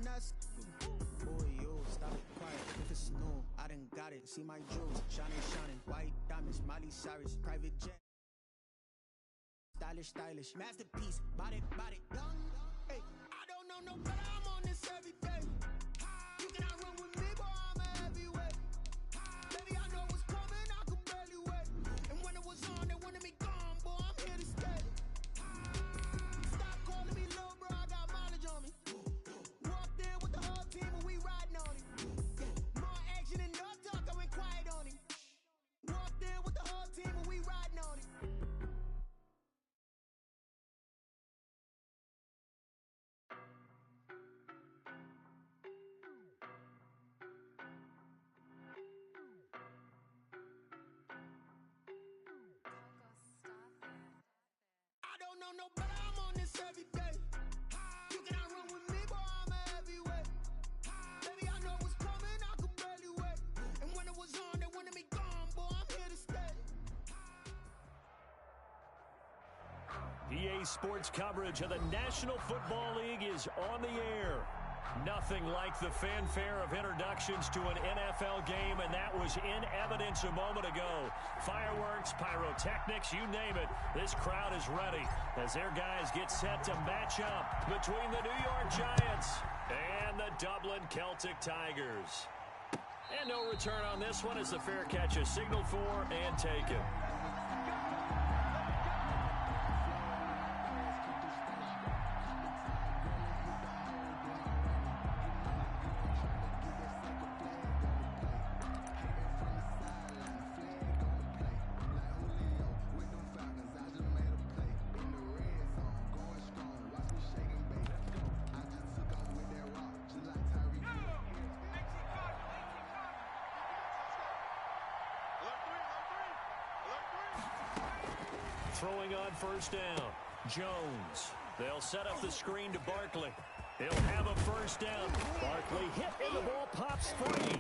nuts. Boy, you stop it quiet if it's new. I done got it. See my jewels shining, white diamonds, Miley Cyrus, private jet. Stylish, masterpiece, body, young. Hey, I don't know no better, I'm on this every day. You cannot run with me, boy, I'm a heavyweight. Baby, I know what's coming, I could barely wait. And when it was on, they wanted me gone, boy, I'm here to stay. Stop calling me low, bro, I got mileage on me. Walked in with the whole team and we riding on it. More action and no talk, I went quiet on it. Walked in with the whole team and we riding on it. I don't know no better, I'm on this every day. You cannot run with me, boy, I'm a heavyweight. Baby, I know what's coming, I could barely wait. And when it was on, they wanted me gone, boy, I'm here to stay. EA Sports coverage of the National Football League is on the air. Nothing like the fanfare of introductions to an NFL game, and that was in evidence a moment ago. Fireworks, pyrotechnics, you name it. This crowd is ready as their guys get set to match up between the New York Giants and the Dublin Celtic Tigers. And no return on this one as the fair catch is signaled for and taken. Throwing on first down, Jones. They'll set up the screen to Barkley. He'll have a first down. Barkley hit and the ball pops free.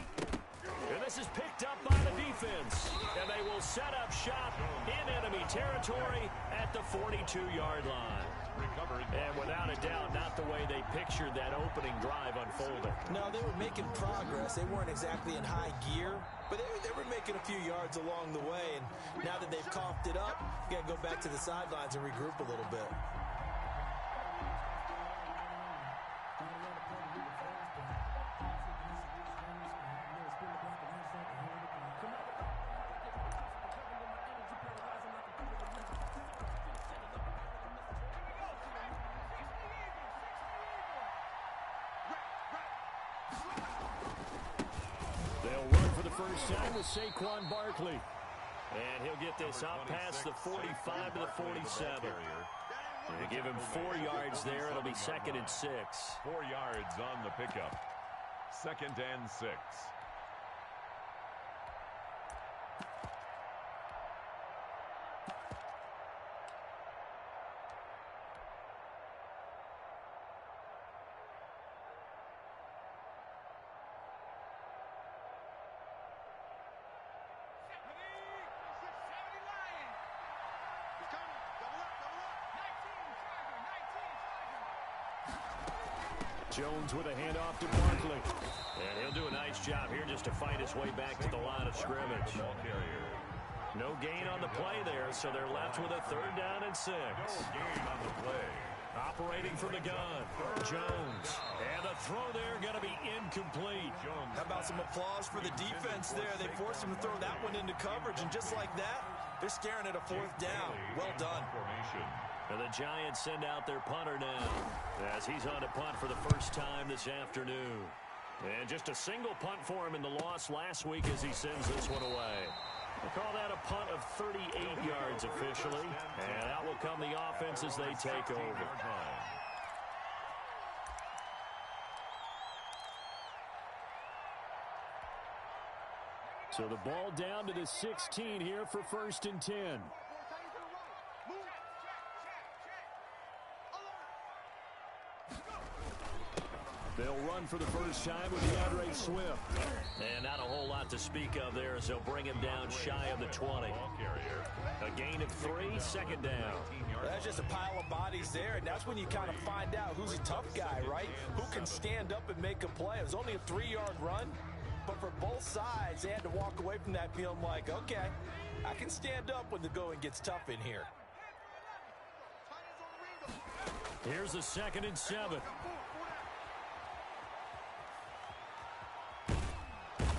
And this is picked up by the defense. And they will set up shop in enemy territory at the 42-yard line. And without a doubt, not the way they pictured that opening drive unfolding. No, they were making progress. They weren't exactly in high gear, but they were making a few yards along the way. And now that they've coughed it up, you got to go back to the sidelines and regroup a little bit. First time with Saquon Barkley. And he'll get this out past the 45 to the 47. They give him 4 yards there. It'll be 2nd and 6. 4 yards on the pickup. 2nd and 6. Jones with a handoff to Barkley. And he'll do a nice job here just to fight his way back to the line of scrimmage. No gain on the play there, so they're left with a 3rd down and 6. No gain on the play. Operating from the gun, Jones. And the throw there going to be incomplete. How about some applause for the defense there? They forced him to throw that one into coverage, and just like that, they're staring at a 4th down. Well done. And the Giants send out their punter now as he's on to punt for the first time this afternoon. And just a single punt for him in the loss last week as he sends this one away. They call that a punt of 38 yards officially. And out will come the offense as they take over. So the ball down to the 16 here for 1st and 10. They'll run for the first time with DeAndre Swift. And not a whole lot to speak of there as they'll bring him down shy of the 20. A gain of 3, second down. That's just a pile of bodies there, and that's when you kind of find out who's a tough guy, right? Who can stand up and make a play. It was only a 3-yard run, but for both sides, they had to walk away from that feeling like, okay, I can stand up when the going gets tough in here. Here's a 2nd and 7.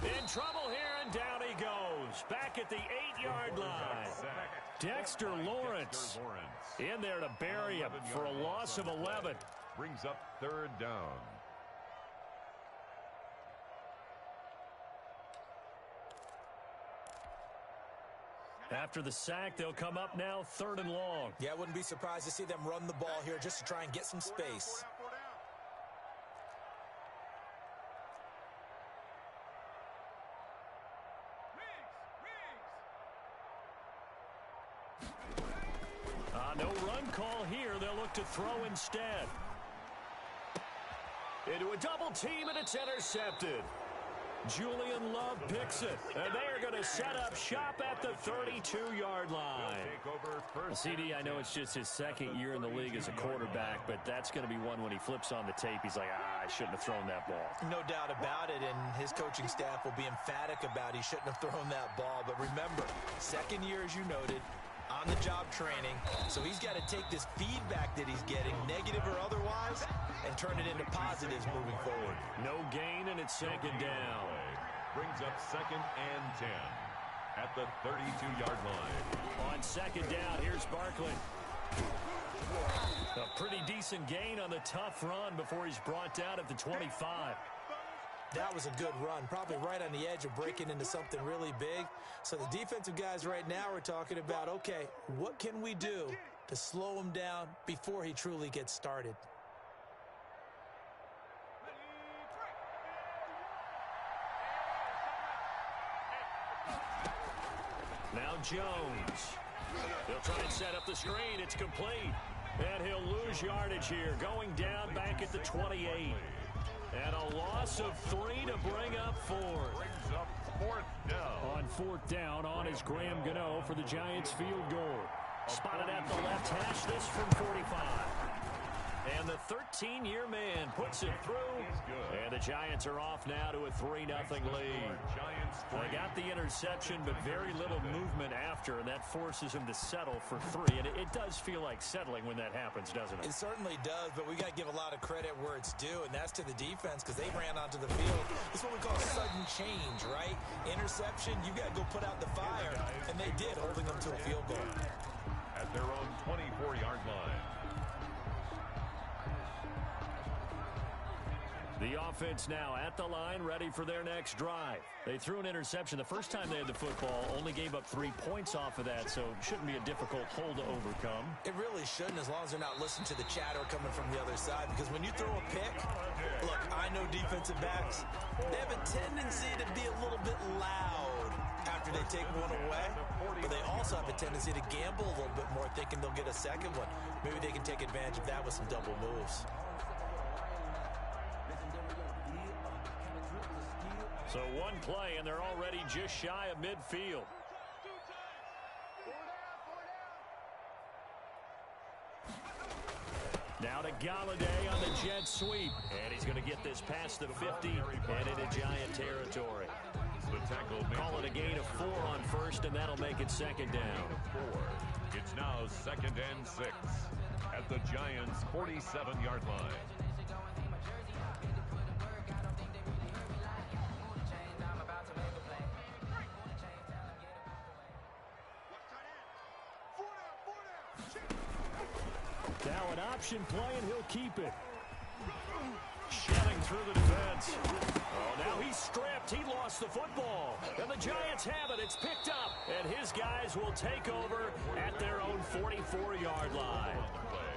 In trouble here, and down he goes. Back at the 8-yard line. Dexter Lawrence in there to bury him for a loss of 11. Brings up 3rd down. After the sack, they'll come up now 3rd and long. Yeah, I wouldn't be surprised to see them run the ball here just to try and get some space. No run call here. They'll look to throw instead. Into a double team, and it's intercepted. Julian Love picks it, and they are going to set up shop at the 32-yard line. CD, I know it's just his 2nd year in the league as a quarterback, but that's going to be one when he flips on the tape. He's like, I shouldn't have thrown that ball. No doubt about it, and his coaching staff will be emphatic about he shouldn't have thrown that ball. But remember, 2nd year, as you noted, on-the-job training, so he's got to take this feedback that he's getting, negative or otherwise, and turn it into positives moving forward. No gain, and it's 2nd down. Brings up 2nd and 10 at the 32-yard line. On 2nd down, here's Barkley. A pretty decent gain on the tough run before he's brought down at the 25. That was a good run, probably right on the edge of breaking into something really big. So the defensive guys right now are talking about, okay, what can we do to slow him down before he truly gets started? Now Jones. He'll try and set up the screen. It's complete. And he'll lose yardage here, going down back at the 28. And a loss of 3 to bring up 4. Brings up 4th down. On 4th down, on is Graham Gano for the Giants field goal. Spotted at the left hash, this from 45. And the 13-year man puts it through. And the Giants are off now to a 3-0 lead. They got the interception, but very little movement after, and that forces him to settle for 3. And it does feel like settling when that happens, doesn't it? It certainly does, but we got to give a lot of credit where it's due, and that's to the defense because they ran onto the field. This is what we call sudden change, right? Interception, you got to go put out the fire, and they did, holding them to a field goal. At their own 24-yard line. The offense now at the line, ready for their next drive. They threw an interception the first time they had the football, only gave up 3 points off of that, so it shouldn't be a difficult hole to overcome. It really shouldn't, as long as they're not listening to the chatter coming from the other side, because when you throw a pick, look, I know defensive backs, they have a tendency to be a little bit loud after they take one away, but they also have a tendency to gamble a little bit more, thinking they'll get a second one. Maybe they can take advantage of that with some double moves. So one play, and they're already just shy of midfield. Now to Galladay on the jet sweep. And he's going to get this past the 50 and into Giant territory. Call it a gain of 4 on first, and that'll make it 2nd down. It's now 2nd and 6 at the Giants' 47-yard line. Now an option play, and he'll keep it. Shelling through the defense. Oh, now he's stripped. He lost the football. And the Giants have it. It's picked up. And his guys will take over at their own 44-yard line.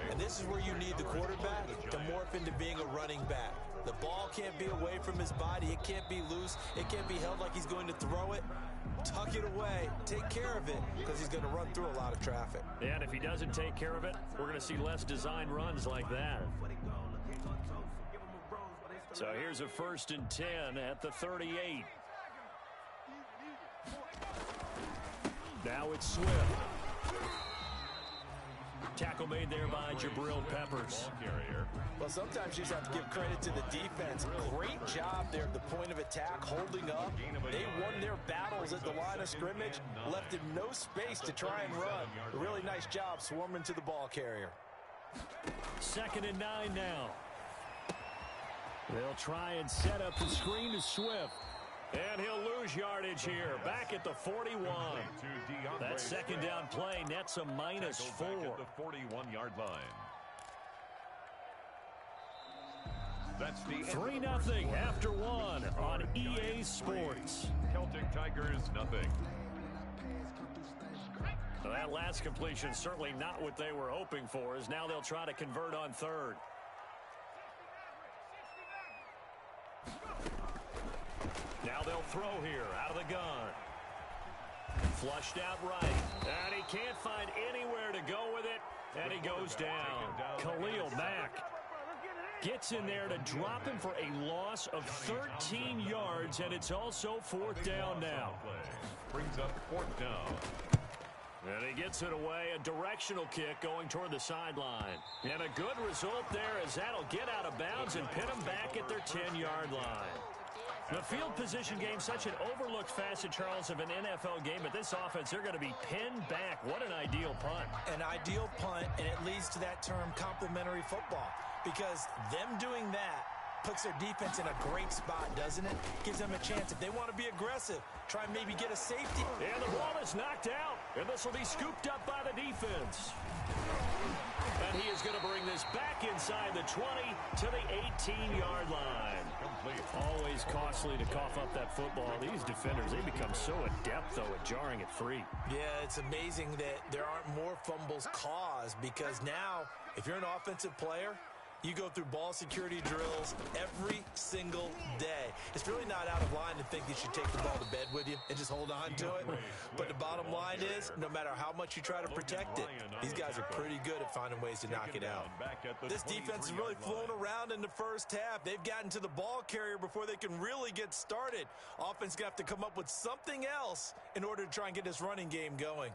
And this is where you need the quarterback to morph into being a running back. The ball can't be away from his body. It can't be loose. It can't be held like he's going to throw it. Tuck it away. Take care of it because he's going to run through a lot of traffic. And if he doesn't take care of it, we're going to see less design runs like that. So here's a 1st and 10 at the 38. Now it's Swift. Tackle made there by Jabril Peppers. Well, sometimes you just have to give credit to the defense. Great job there at the point of attack, holding up. They won their battles at the line of scrimmage, left him no space to try and run. A really nice job swarming to the ball carrier. 2nd and 9 now. They'll try and set up the screen to Swift. And he'll lose yardage here, back at the 41. That 2nd down play nets a -4. At the 41-yard line. That's the 3-0 after 1 on EA Sports. Celtic Tigers, nothing. Well, that last completion certainly not what they were hoping for, as now they'll try to convert on 3rd. Now they'll throw here out of the gun. Flushed out right. And he can't find anywhere to go with it. And he goes down. Khalil Mack gets in there to drop him for a loss of 13 yards. And it's also 4th down now. Brings up 4th down. And he gets it away. A directional kick going toward the sideline. And a good result there, as that'll get out of bounds and pin them back at their 10-yard line. The field position game, such an overlooked facet, Charles, of an NFL game. But this offense, they're going to be pinned back. What an ideal punt. An ideal punt, and it leads to that term complementary football. Because them doing that puts their defense in a great spot, doesn't it? Gives them a chance, if they want to be aggressive, try and maybe get a safety. And the ball is knocked out. And this will be scooped up by the defense. And he is going to bring this back inside the 20 to the 18-yard line. Always costly to cough up that football. These defenders, they become so adept, though, at jarring it free. Yeah, it's amazing that there aren't more fumbles caused, because now, if you're an offensive player, you go through ball security drills every single day. It's really not out of line to think you should take the ball to bed with you and just hold on to it. But the bottom line is, no matter how much you try to protect it, these guys are pretty good at finding ways to knock it out. This defense has really flown around in the first half. They've gotten to the ball carrier before they can really get started. Offense going to have to come up with something else in order to try and get this running game going.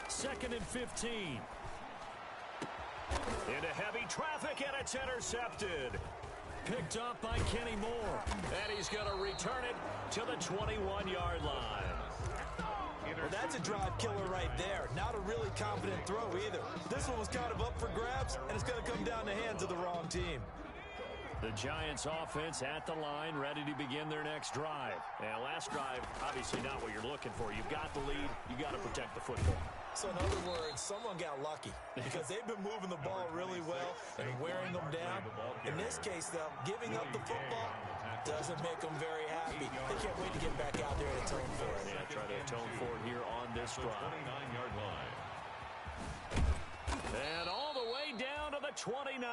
Second and 15. Into heavy traffic, and it's intercepted. Picked up by Kenny Moore. And he's going to return it to the 21-yard line. Well, that's a drive killer right there. Not a really confident throw either. This one was kind of up for grabs, and it's going to come down the hands of the wrong team. The Giants offense at the line, ready to begin their next drive. And last drive, obviously not what you're looking for. You've got the lead. You got to protect the football. So in other words, someone got lucky because they've been moving the ball really well and wearing them down. In this case, though, giving up the football doesn't make them very happy. They can't wait to get back out there and atone for it. Yeah, try to atone for it here on this drive. 29-yard line. And all the way down to the 29.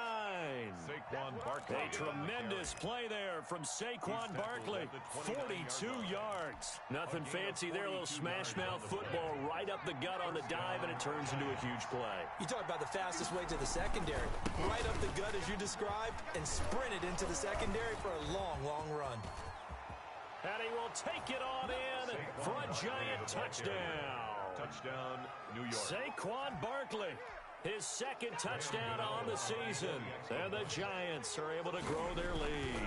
Saquon Barkley. A tremendous play there from Saquon Barkley. 42 yards. Nothing fancy there. A little smash mouth football right up the gut on the dive, and it turns into a huge play. You talk about the fastest way to the secondary. Right up the gut as you described, and sprinted into the secondary for a long, long run. And he will take it on in for a giant touchdown. Touchdown, New York. Saquon Barkley. His second touchdown on the season. And the Giants are able to grow their lead.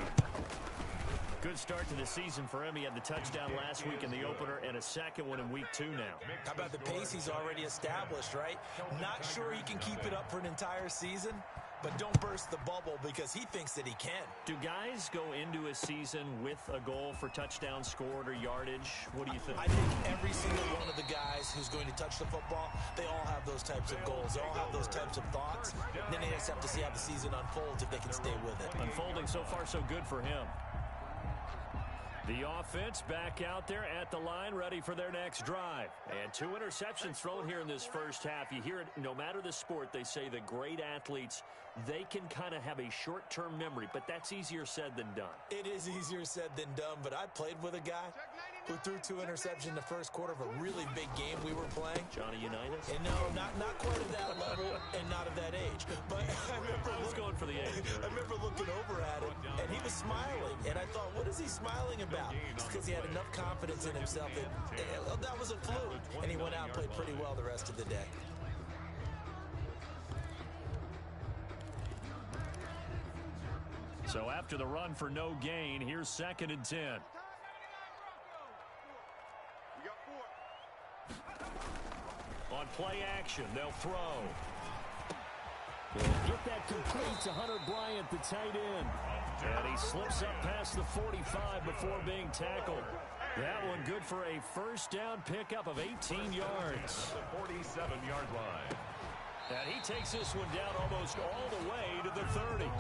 Good start to the season for him. He had the touchdown last week in the opener and a second one in week 2 now. How about the pace he's already established, right? Not sure he can keep it up for an entire season, but don't burst the bubble because he thinks that he can. Do guys go into a season with a goal for touchdown scored or yardage? What do you think? I think every single one of the guys who's going to touch the football, they all have those types of goals. They all have those types of thoughts. Then they just have to see how the season unfolds if they can stay with it. Unfolding so far so good for him. The offense back out there at the line, ready for their next drive. And 2 interceptions thrown here in this first half. You hear it, no matter the sport, they say the great athletes, they can kind of have a short-term memory, but that's easier said than done. It is easier said than done, but I played with a guy who threw 2 interceptions in the first quarter of a really big game we were playing. Johnny Unitas? And no, not quite at that level and not at that age. But I was going for the age. I remember looking over at him, and he was smiling. And I thought, what is he smiling about? It's because he had enough confidence in himself that was a fluke. And he went out and played pretty well the rest of the day. So after the run for no gain, here's 2nd and 10. On play action, they'll throw. They'll get that complete to Hunter Bryant, the tight end. And he slips up past the 45 before being tackled. That one good for a first down pickup of 18 yards. The 47-yard line. And he takes this one down almost all the way to the 30.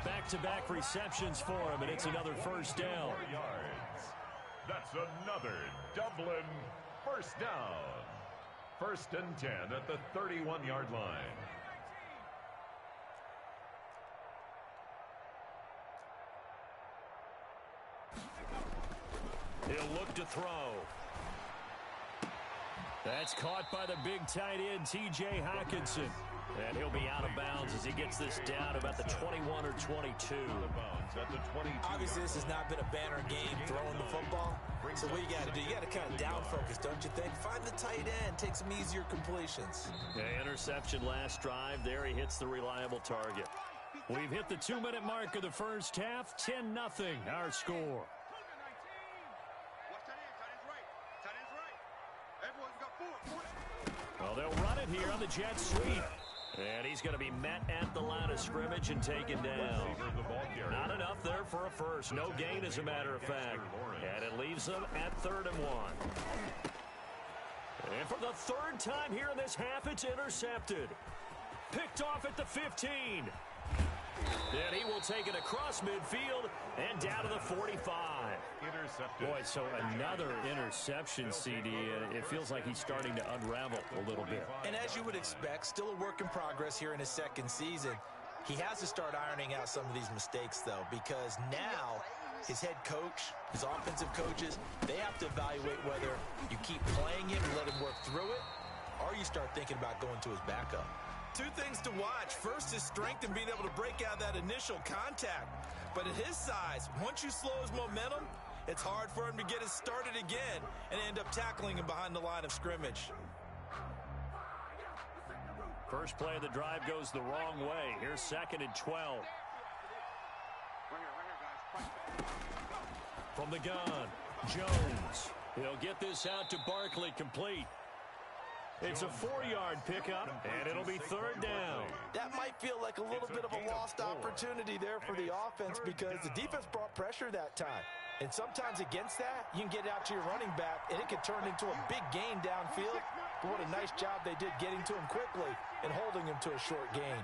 Back-to-back receptions for him, and it's another first down. 4 yards. That's another Dublin first down. 1st and 10 at the 31-yard line. He'll look to throw. That's caught by the big tight end, T.J. Hockenson. And he'll be out of bounds as he gets this down about the 21 or 22. Obviously, this has not been a banner game throwing the football. So what you got to do, you got to kind of down focus, don't you think? Find the tight end, take some easier completions. Yeah, interception last drive. There he hits the reliable target. We've hit the 2-minute mark of the first half. 10-0 our score. Well, they'll run it here on the jet sweep. And he's going to be met at the line of scrimmage and taken down. Not enough there for a first. No gain, as a matter of fact. And it leaves them at 3rd and 1. And for the 3rd time here in this half, it's intercepted. Picked off at the 15. Then he will take it across midfield and down to the 45. Intercepted. Boy, so another interception, CD. It feels like he's starting to unravel a little bit. And as you would expect, still a work in progress here in his 2nd season. He has to start ironing out some of these mistakes, though, because now his head coach, his offensive coaches, they have to evaluate whether you keep playing him and let him work through it, or you start thinking about going to his backup. 2 things to watch. First, his strength and being able to break out that initial contact. But at his size, once you slow his momentum, it's hard for him to get it started again and end up tackling him behind the line of scrimmage. First play of the drive goes the wrong way. Here's 2nd and 12. From the gun, Jones. He'll get this out to Barkley, complete. It's a 4-yard pickup, and it'll be 3rd down. That might feel like a little bit of a lost opportunity there for the offense because the defense brought pressure that time. And sometimes against that, you can get out to your running back, and it can turn into a big gain downfield. But what a nice job they did getting to him quickly and holding him to a short gain.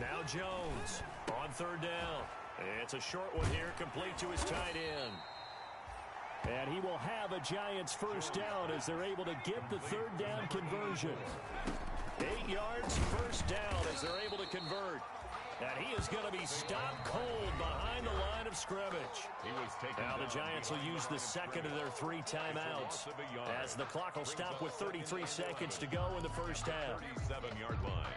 Now Jones on 3rd down. It's a short one here, complete to his tight end. And he will have a Giants first down as they're able to get the 3rd down conversion. 8 yards, first down as they're able to convert. And he is going to be stopped cold behind the line of scrimmage. Now the Giants will use the 2nd of their 3 timeouts as the clock will stop with 33 seconds to go in the first half. 37-yard line.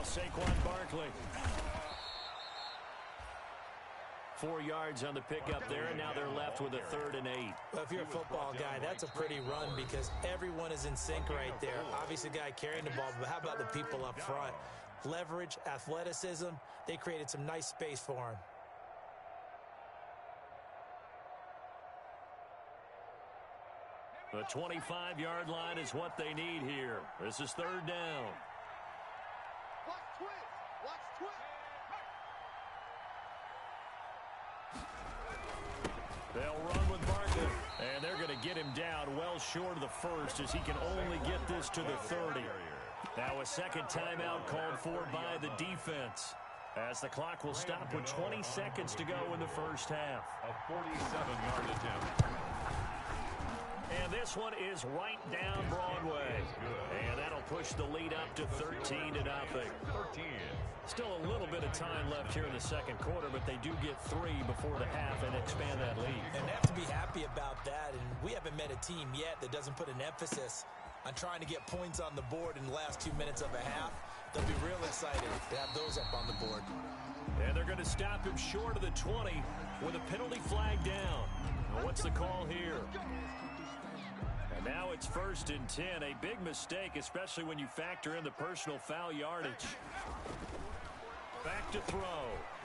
Saquon Barkley. 4 yards on the pickup there, and now they're left with a 3rd and 8. Well, if you're a football guy, that's a pretty run because everyone is in sync right there. Obviously, the guy carrying the ball, but how about the people up front? Leverage, athleticism, they created some nice space for him. The 25-yard line is what they need here. This is third down. Watch twist. Watch twist. They'll run with Barkley, and they're going to get him down well short of the first as he can only get this to the 30. Now a second timeout called for by the defense, as the clock will stop with 20 seconds to go in the first half. A 47-yard attempt. And this one is right down Broadway. And that'll push the lead up to 13-0. 13. Still a little bit of time left here in the second quarter, but they do get 3 before the half and expand that lead. And they have to be happy about that. And we haven't met a team yet that doesn't put an emphasis on trying to get points on the board in the last 2 minutes of a half. They'll be real excited to have those up on the board. And they're going to stop him short of the 20 with a penalty flag down. Well, what's the call here? And now it's 1st and 10. A big mistake, especially when you factor in the personal foul yardage. Back to throw.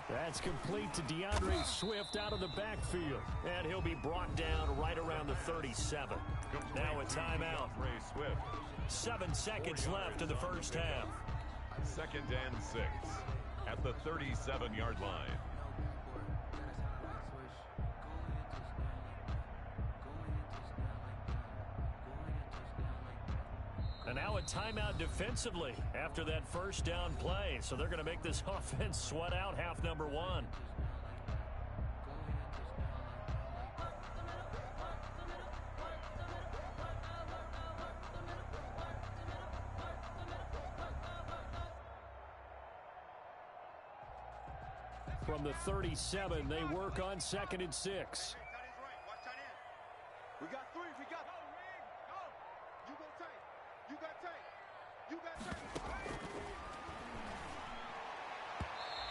That's complete to DeAndre Swift out of the backfield. And he'll be brought down right around the 37. Now a timeout. 7 seconds left in the first half. 2nd and 6 at the 37-yard line. And now a timeout defensively after that first down play. So they're going to make this offense sweat out half number 1. From the 37, they work on 2nd and 6. We got 3. We got. You go Tank. You got Tank. You got Tank.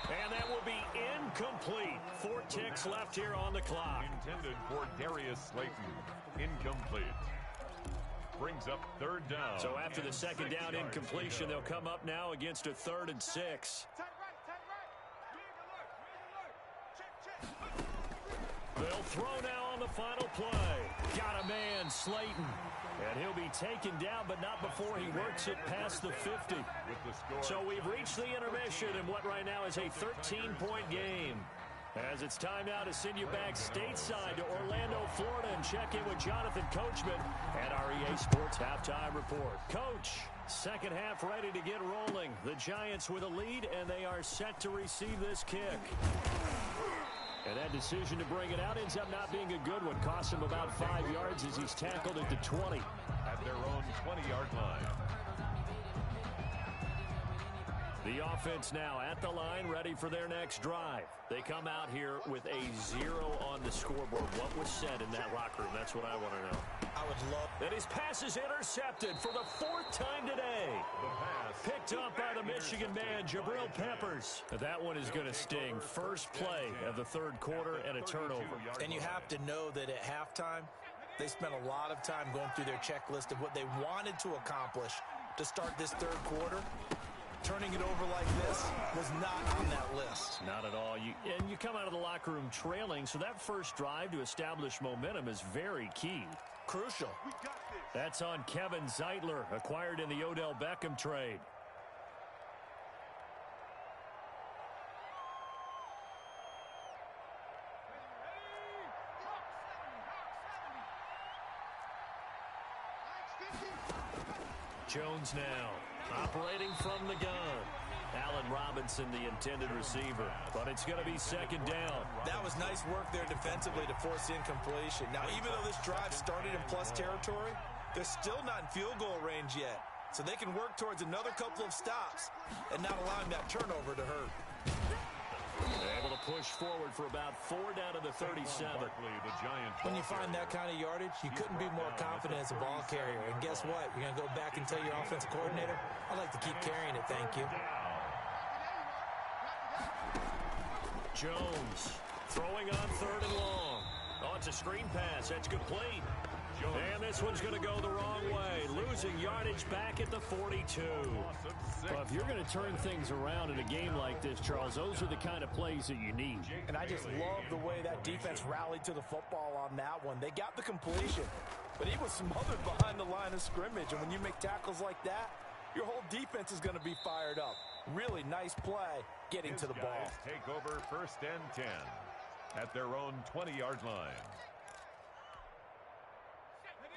And that will be incomplete. 4 ticks left here on the clock. Intended for Darius Slayton. Incomplete. Brings up 3rd down. So after the 2nd down incompletion, they'll come up now against a 3rd and 6. They'll throw now on the final play. Got a man, Slayton. And he'll be taken down, but not before he works it past the 50. So we've reached the intermission in what right now is a 13-point game. As it's time now to send you back stateside to Orlando, Florida, and check in with Jonathan Coachman at our EA Sports Halftime Report. Coach, second half ready to get rolling. The Giants with a lead, and they are set to receive this kick. And that decision to bring it out ends up not being a good one. Costs him about 5 yards as he's tackled at the 20. At their own 20-yard line. The offense now at the line, ready for their next drive. They come out here with a 0 on the scoreboard. What was said in that locker room? That's what I want to know. I would love... And his pass is intercepted for the 4th time today. Picked up by the Michigan man, Jabril Peppers. That one is going to sting. First play of the 3rd quarter and a turnover. And you have to know that at halftime, they spent a lot of time going through their checklist of what they wanted to accomplish to start this 3rd quarter. Turning it over like this was not on that list. Not at all. And you come out of the locker room trailing, so that first drive to establish momentum is very key. Crucial. That's on Kevin Zeitler, acquired in the Odell Beckham trade. Jones now, operating from the gun. Allen Robinson, the intended receiver. But it's going to be 2nd down. That was nice work there defensively to force incompletion. Now, even though this drive started in plus territory, they're still not in field goal range yet. So they can work towards another couple of stops and not allowing that turnover to hurt. Able to push forward for about 4 down to the 37. When you find that kind of yardage, you couldn't be more confident as a ball carrier. And guess what? You're going to go back and tell your offensive coordinator, I'd like to keep carrying it, thank you. Jones throwing on 3rd and long. Oh, it's a screen pass. That's complete. And this one's going to go the wrong way. Losing yardage back at the 42. Well, if you're going to turn things around in a game like this, Charles, those are the kind of plays that you need. And I just love the way that defense rallied to the football on that one. They got the completion. but he was smothered behind the line of scrimmage. And when you make tackles like that, your whole defense is going to be fired up. Really nice play getting to the ball. Take over 1st and 10 at their own 20-yard line.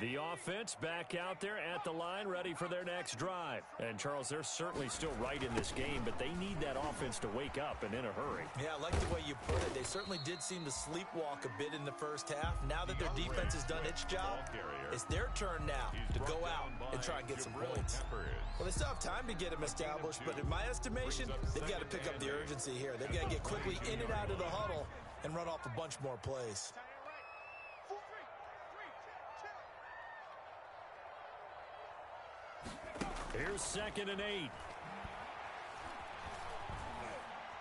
The offense back out there at the line, ready for their next drive. And, Charles, they're certainly still right in this game, but they need that offense to wake up and in a hurry. Yeah, I like the way you put it. They certainly did seem to sleepwalk a bit in the first half. Now that their defense has done its job, it's their turn now to go out and try and get some points. Well, they still have time to get them established, but in my estimation, they've got to pick up the urgency here. They've got to get quickly in and out of the huddle and run off a bunch more plays. Here's 2nd and 8.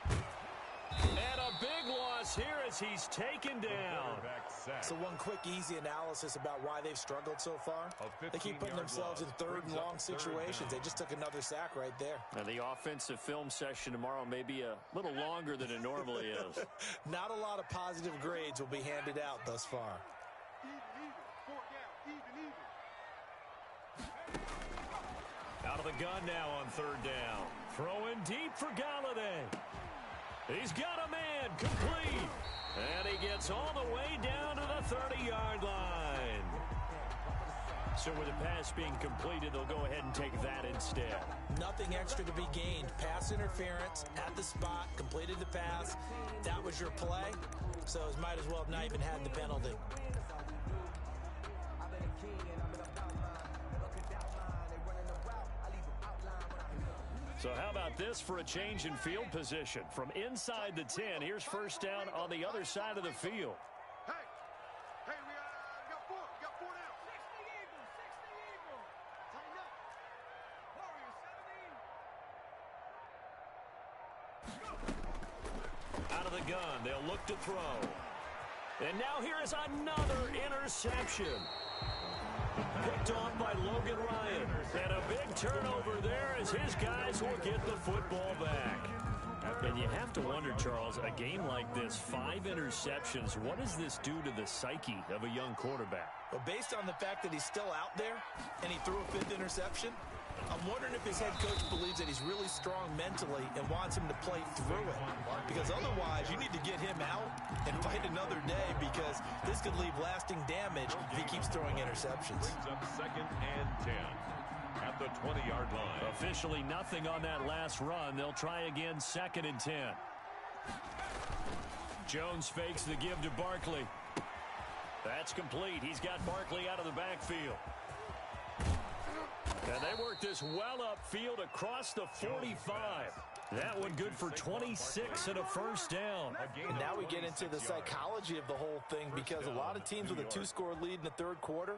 And a big loss here as he's taken down. So one quick, easy analysis about why they've struggled so far. They keep putting themselves in 3rd and long situations. They just took another sack right there. And the offensive film session tomorrow may be a little longer than it normally is. Not a lot of positive grades will be handed out thus far. Out of the gun now on 3rd down. Throwing deep for Galladay. He's got a man, complete. And he gets all the way down to the 30-yard line. So with the pass being completed, they'll go ahead and take that instead. Nothing extra to be gained. Pass interference at the spot, completed the pass. That was your play, so it might as well have not even had the penalty. So how about this for a change in field position? From inside the 10, here's 1st down on the other side of the field. Hey, we got 4 down. 60 Eagles. Tighten up. Warriors 17. Out of the gun, they'll look to throw. And now here is another interception. Picked off by Logan Ryan. And a big turnover there as his guys will get the football back. And you have to wonder, Charles, a game like this, 5 interceptions, what does this do to the psyche of a young quarterback? But based on the fact that he's still out there and he threw a 5th interception, I'm wondering if his head coach believes that he's really strong mentally and wants him to play through it. Because otherwise, you need to get him out and fight another day, because this could leave lasting damage if he keeps throwing interceptions. Brings up 2nd and 10 at the 20-yard line. Officially nothing on that last run. They'll try again, 2nd and 10. Jones fakes the give to Barkley. That's complete. He's got Barkley out of the backfield. And they work this well upfield across the 45. That one good for 26 and a 1st down. And now we get into the psychology of the whole thing, because a lot of teams with a 2-score lead in the 3rd quarter,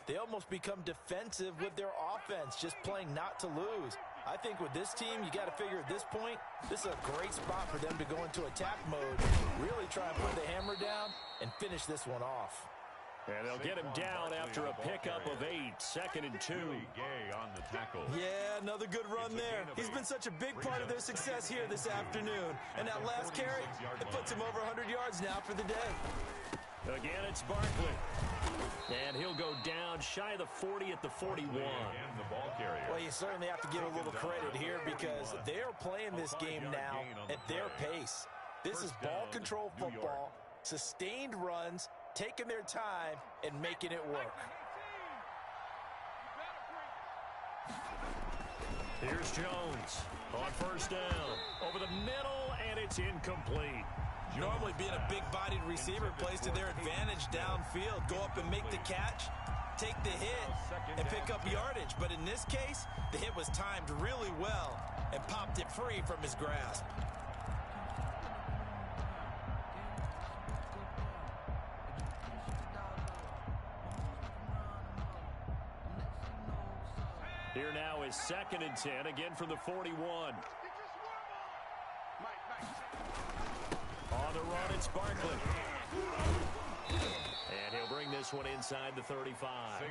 they almost become defensive with their offense, just playing not to lose. I think with this team, you got to figure at this point, this is a great spot for them to go into attack mode, really try and put the hammer down and finish this one off. And they'll get him down after a pickup of 8, 2nd and 2. Gay on the tackle. Yeah, another good run there. He's been such a big part of their success here this afternoon. And that last carry, it puts him over 100 yards now for the day. Again, it's Barkley. And he'll go down shy of the 40 at the 41. Well, you certainly have to give a little credit here, because they're playing this game now at their pace. This is ball control football, sustained runs, taking their time and making it work. Here's Jones on 1st down. Over the middle, and it's incomplete. Normally being a big-bodied receiver plays to their advantage downfield. Go up and make the catch, take the hit, and pick up yardage. But in this case, the hit was timed really well and popped it free from his grasp. Here now is 2nd and 10, again from the 41. On the run, it's Barkley. And he'll bring this this one inside the 35.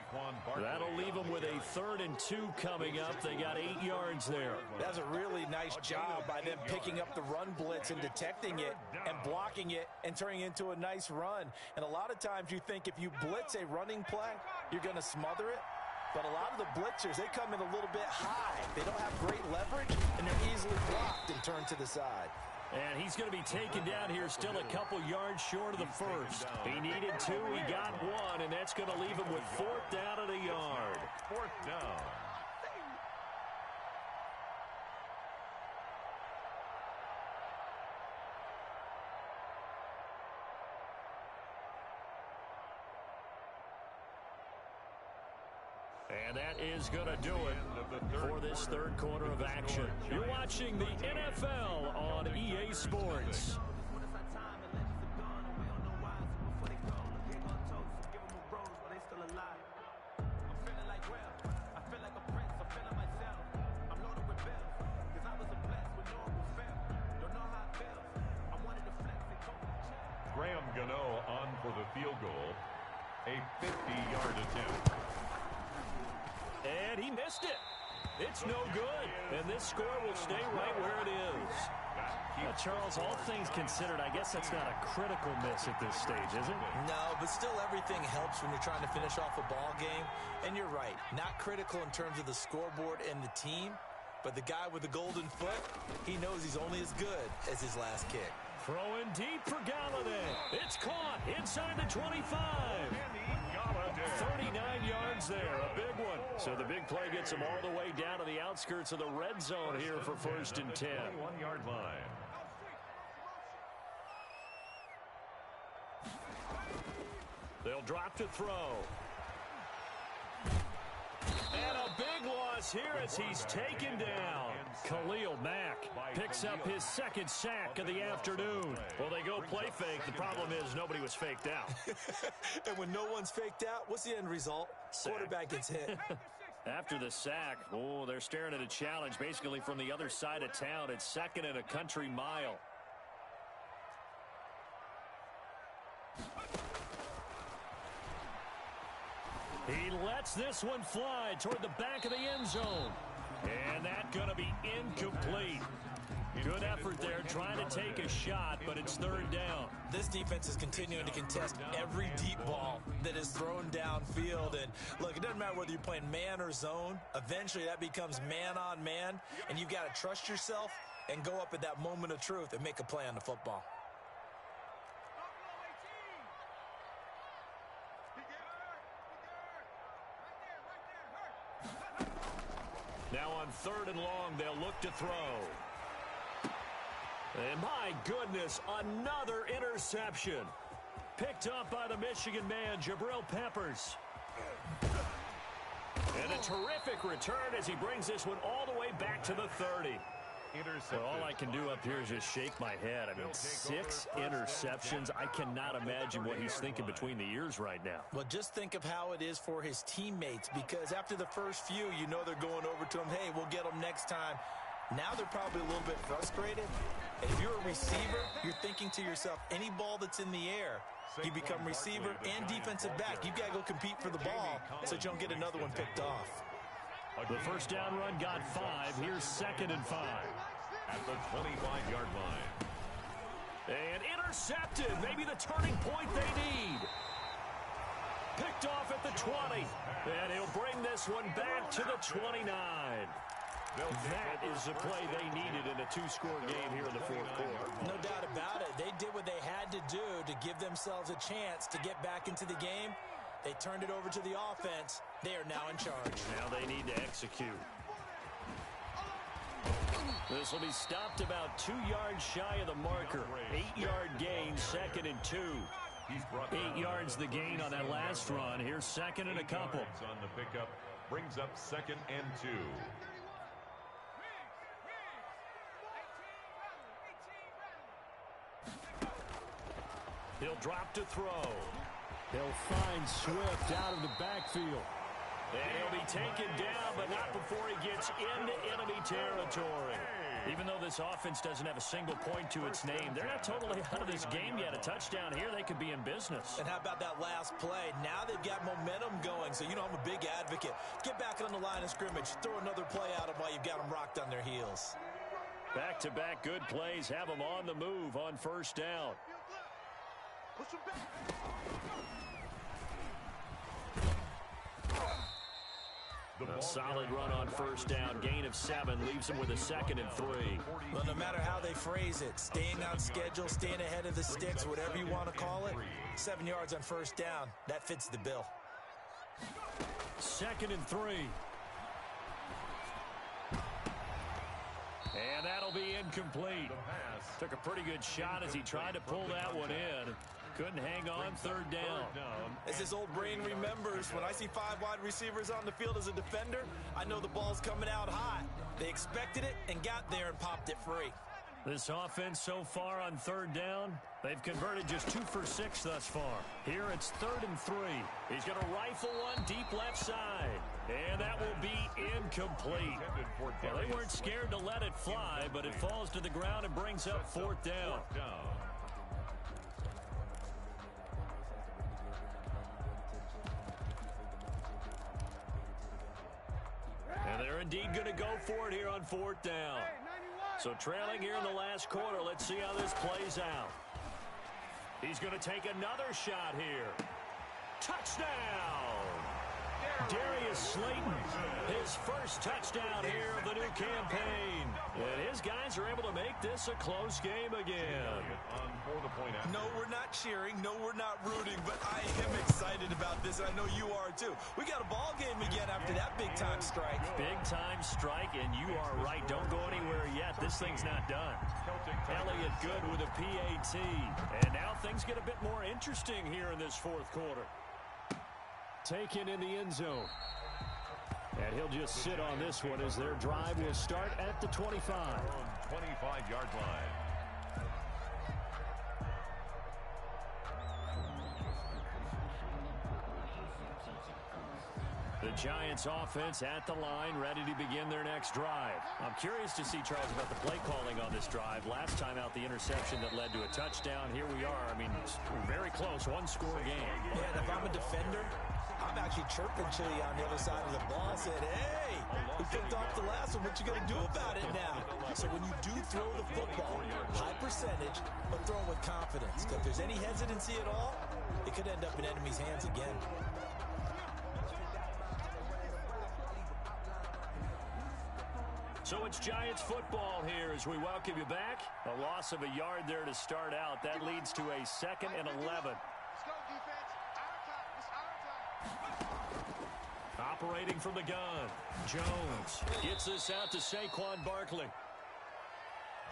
That'll leave them with a 3rd and 2 coming up. They got 8 yards there. That's a really nice job by them picking up the run blitz and detecting it and blocking it and turning it into a nice run. And a lot of times you think if you blitz a running play, you're going to smother it. But a lot of the blitzers, they come in a little bit high. They don't have great leverage, and they're easily blocked and turned to the side. And he's going to be taken down here, still a couple yards short of the first. He needed 2, he got 1, and that's going to leave him with 4th down at a yard. 4th down. And that is going to do it for this 3rd quarter of action. You're watching the NFL on EA Sports. Graham Gano on for the field goal. A 50-yard attempt. And he missed it. It's no good. And this score will stay right where it is. Charles, all things considered, I guess that's not a critical miss at this stage, is it? No, but still everything helps when you're trying to finish off a ball game. And you're right, not critical in terms of the scoreboard and the team. But the guy with the golden foot, he knows he's only as good as his last kick. Throwing deep for Galladay. It's caught inside the 25. 39 yards there, a big one. So the big play gets him all the way down to the outskirts of the red zone here for 1st and 10. 21-yard line. They'll drop to throw. And a big loss here as he's taken down. Khalil Mack picks up his 2nd sack of the afternoon. Well, they go play fake. The problem is nobody was faked out. And when no one's faked out, what's the end result? Sack. Quarterback gets hit. After the sack, they're staring at a challenge basically from the other side of town. It's 2nd and a country mile. He lets this one fly toward the back of the end zone. And that's going to be incomplete. Good effort there trying to take a shot, but it's 3rd down. This defense is continuing to contest every deep ball that is thrown downfield. And look, it doesn't matter whether you're playing man or zone. Eventually that becomes man on man, and you've got to trust yourself and go up at that moment of truth and make a play on the football. Now on 3rd and long, they'll look to throw. And my goodness, another interception. Picked up by the Michigan man, Jabril Peppers. And a terrific return as he brings this one all the way back to the 30. Well, all I can do up here is just shake my head. I mean, 6 interceptions. I cannot imagine what he's thinking between the ears right now. Well, just think of how it is for his teammates, because after the first few, you know they're going over to him, hey, we'll get them next time. Now they're probably a little bit frustrated. And if you're a receiver, you're thinking to yourself, any ball that's in the air, you become receiver and defensive back. You've got to go compete for the ball so that you don't get another one picked off. The first down run got 5. Here's 2nd and 5. At the 25-yard line. And intercepted. Maybe the turning point they need. Picked off at the 20. And he'll bring this one back to the 29. That is the play they needed in a 2-score game here in the 4th quarter. No doubt about it. They did what they had to do to give themselves a chance to get back into the game. They turned it over to the offense. They are now in charge. Now they need to execute. This will be stopped about 2 yards shy of the marker. 8-yard gain, 2nd and 2. 8 yards the gain on that last run. Here's 2nd and a couple. On the pickup brings up 2nd and 2. He'll drop to throw. He'll find Swift out of the backfield. And he'll be taken down, but not before he gets into enemy territory. Even though this offense doesn't have a single point to its name, they're not totally out of this game yet. A touchdown here, they could be in business. And how about that last play? Now they've got momentum going. So, you know, I'm a big advocate. Get back on the line of scrimmage. Throw another play at them while you've got them rocked on their heels. Back-to-back good plays have them on the move on first down. A solid run on first down. Gain of 7 leaves them with a 2nd and 3. Well, no matter how they phrase it, staying on schedule, staying ahead of the sticks, whatever you want to call it, 7 yards on first down, that fits the bill. 2nd and 3. And that'll be incomplete. Took a pretty good shot as he tried to pull that one in. Couldn't hang on, 3rd down. As his old brain remembers, when I see 5 wide receivers on the field as a defender, I know the ball's coming out hot. They expected it and got there and popped it free. This offense so far on 3rd down, they've converted just 2 for 6 thus far. Here it's 3rd and 3. He's going to rifle one deep left side. And that will be incomplete. Well, they weren't scared to let it fly, but it falls to the ground and brings up 4th down. And they're indeed going to go for it here on 4th down. So trailing here in the last quarter, let's see how this plays out. He's going to take another shot here. Touchdown! Darius Slayton, his first touchdown here of the new campaign. And his guys are able to make this a close game again. No, we're not cheering. No, we're not rooting. But I am excited about this. I know you are too. We got a ball game again after that big-time strike. Big-time strike, and you are right. Don't go anywhere yet. This thing's not done. Elliott good with a PAT. And now things get a bit more interesting here in this 4th quarter. Taken in the end zone. And he'll just sit on this one as their drive will start at the 25. 25-yard line. The Giants offense at the line, ready to begin their next drive. I'm curious to see, Charles, about the play calling on this drive. Last time out, the interception that led to a touchdown. Here we are. I mean, very close, one-score game. Yeah, and if I'm a defender, I'm actually chirping Chili on the other side of the ball, said, hey, we picked off the last one. What you going to do about it now? So when you do throw the football, high percentage, but throw it with confidence. Because if there's any hesitancy at all, it could end up in enemy's hands again. So it's Giants football here as we welcome you back. A loss of a yard there to start out. That leads to a 2nd and 11. Let's go, defense. Our time. Operating from the gun. Jones gets this out to Saquon Barkley.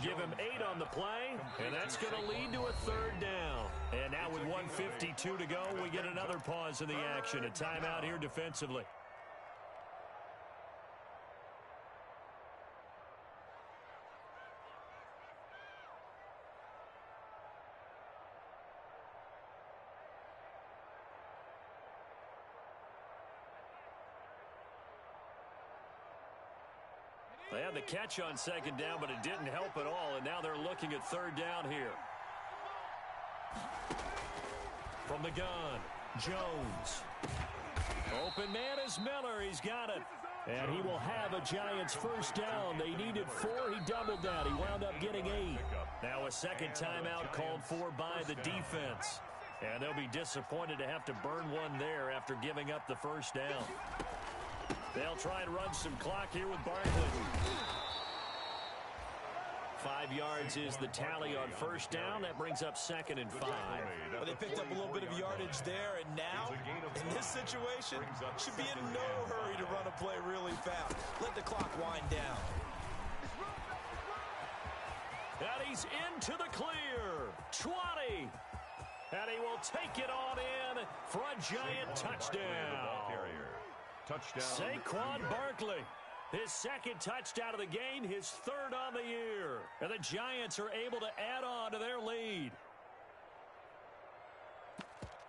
Give him 8 on the play, and that's going to lead to a 3rd down. And now with 1:52 to go, we get another pause in the action. A timeout here defensively. They had the catch on 2nd down, but it didn't help at all, and now they're looking at 3rd down here. From the gun, Jones. Open man is Miller. He's got it. And he will have a Giants 1st down. They needed 4. He doubled that. He wound up getting 8. Now a 2nd timeout called for by the defense. And they'll be disappointed to have to burn one there after giving up the 1st down. They'll try and run some clock here with Barkley. 5 yards is the tally on 1st down. That brings up 2nd and 5. Well, they picked up a little bit of yardage there, and now, in this situation, should be in no hurry to run a play really fast. Let the clock wind down. And he's into the clear. 20. And he will take it on in for a Giant touchdown. Saquon Barkley, his 2nd touchdown of the game, his 3rd on the year. And the Giants are able to add on to their lead.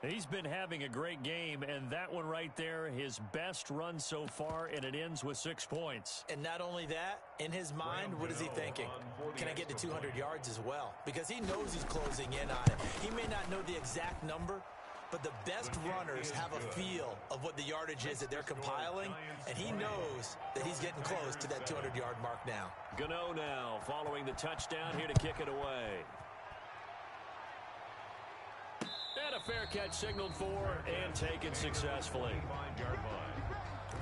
He's been having a great game, and that one right there, his best run so far, and it ends with 6 points. And not only that, in his mind, what is he thinking? Can I get to 200 yards as well? Because he knows he's closing in on it. He may not know the exact number, but the best runners have a feel of what the yardage is that they're compiling, and he knows that he's getting close to that 200-yard mark now. Gano now following the touchdown here to kick it away. And a fair catch signaled for and taken successfully. 5-yard line.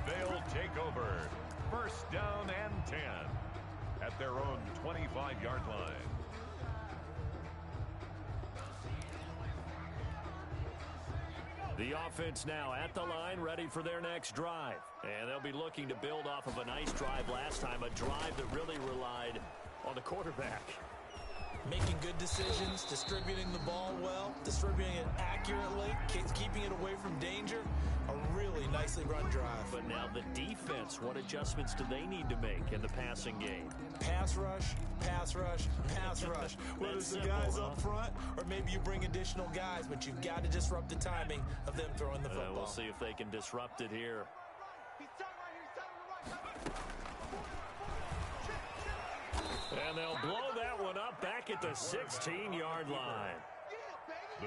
They'll take over. First down and 10 at their own 25-yard line. The offense now at the line, ready for their next drive. And they'll be looking to build off of a nice drive last time, a drive that really relied on the quarterback. Making good decisions, distributing the ball well, distributing it accurately, keeping it away from danger. A really nicely run drive. But now the defense, what adjustments do they need to make in the passing game? Pass rush, pass rush, pass rush. Whether it's the guys up front or maybe you bring additional guys, but you've got to disrupt the timing of them throwing the football. We'll see if they can disrupt it here. And they'll blow that one up back at the 16-yard line.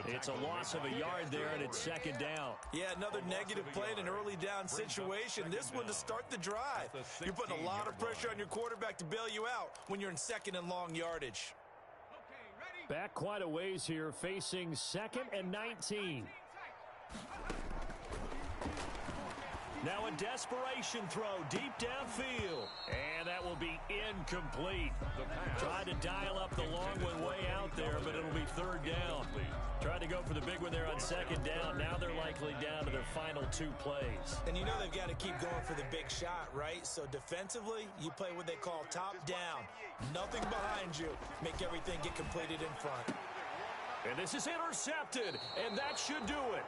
It's a loss of a yard there, and it's second down. Yeah, another negative play in an early down situation. This one to start the drive. You're putting a lot of pressure on your quarterback to bail you out when you're in second and long yardage. Back quite a ways here, facing 2nd and 19. Now a desperation throw deep downfield. And that will be incomplete. Tried to dial up the long one way out there, but it'll be third down. Tried to go for the big one there on second down. Now they're likely down to their final 2 plays. And you know they've got to keep going for the big shot, right? So defensively, you play what they call top down. Nothing behind you. Make everything get completed in front. And this is intercepted, and that should do it.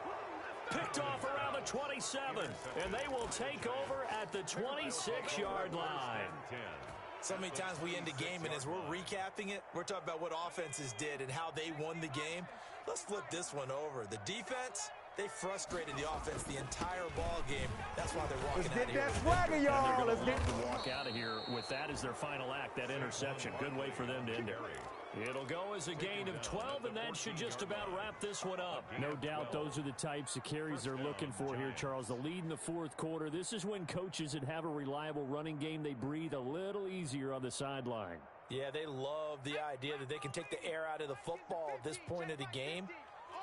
Picked off around the 27, and they will take over at the 26-yard line. So many times we end a game, and as we're recapping it, we're talking about what offenses did and how they won the game. Let's flip this one over. The defense, they frustrated the offense the entire ball game. That's why they're walking out of here. Let's get that swagger, y'all. Let's get to walk out of here with that as their final act, that interception. Good way for them to end it. It'll go as a gain of 12, and that should just about wrap this one up. No doubt those are the types of carries they're looking for here, Charles. The lead in the fourth quarter. This is when coaches that have a reliable running game, they breathe a little easier on the sideline. Yeah, they love the idea that they can take the air out of the football at this point of the game.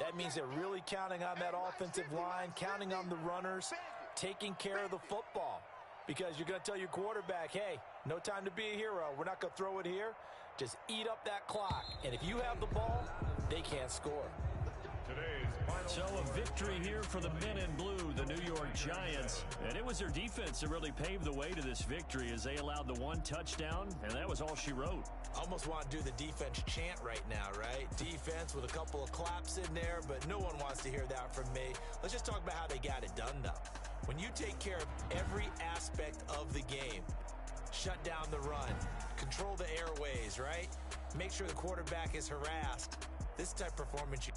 That means they're really counting on that offensive line, counting on the runners, taking care of the football. Because you're going to tell your quarterback, hey, no time to be a hero. We're not going to throw it here. Just eat up that clock. And if you have the ball, they can't score. So a victory here for the men in blue, the New York Giants. And it was their defense that really paved the way to this victory as they allowed the 1 touchdown, and that was all she wrote. Almost want to do the defense chant right now, right? Defense with a couple of claps in there, but no one wants to hear that from me. Let's just talk about how they got it done, though. When you take care of every aspect of the game, shut down the run, control the airways, right? Make sure the quarterback is harassed. This type of performance